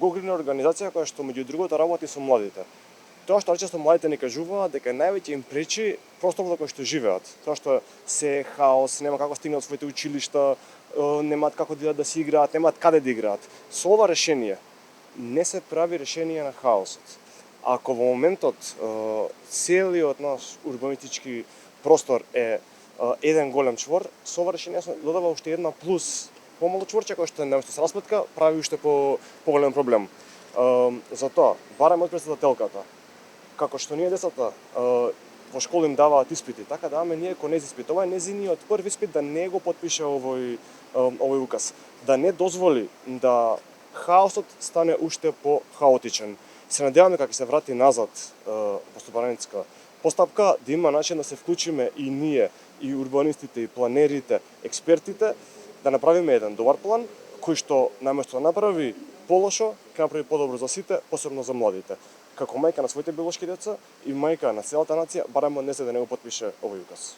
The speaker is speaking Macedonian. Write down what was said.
богогривна организација која што меѓу другото работи со младите. Тоа што често младите ни кажуваат дека највеќе им пречи просторот во кој што живеат. Тоа што се е хаос, нема како стигнат своите училишта, немаат како да си играат, немаат каде да играат. Со ова решение не се прави решение на хаосот. Ако во моментот целиот наш урбанистички простор е еден голем чвор, со ова решение се додава уште една плюс помало чворче кој што наместо се распетка прави уште поголем проблем. Затоа бараме од председателката, како што ние децата во школа им даваат испити, така даваме ние кон нејзи испит. Ова е нејзиниот први испит да не го потпише овој указ, да не дозволи да хаосот стане уште по-хаотичен. Се надеваме кога ќе се врати назад постапаницка постапка да има начин да се вклучиме и ние, и урбанистите, и планерите, експертите, да направиме еден добар план кој што наместо да направи полошо, ќе направи подобро за сите, посебно за младите. Како мајка на своите биолошки деца и мајка на целата нација, бараме од несе да не го потпише овој указ.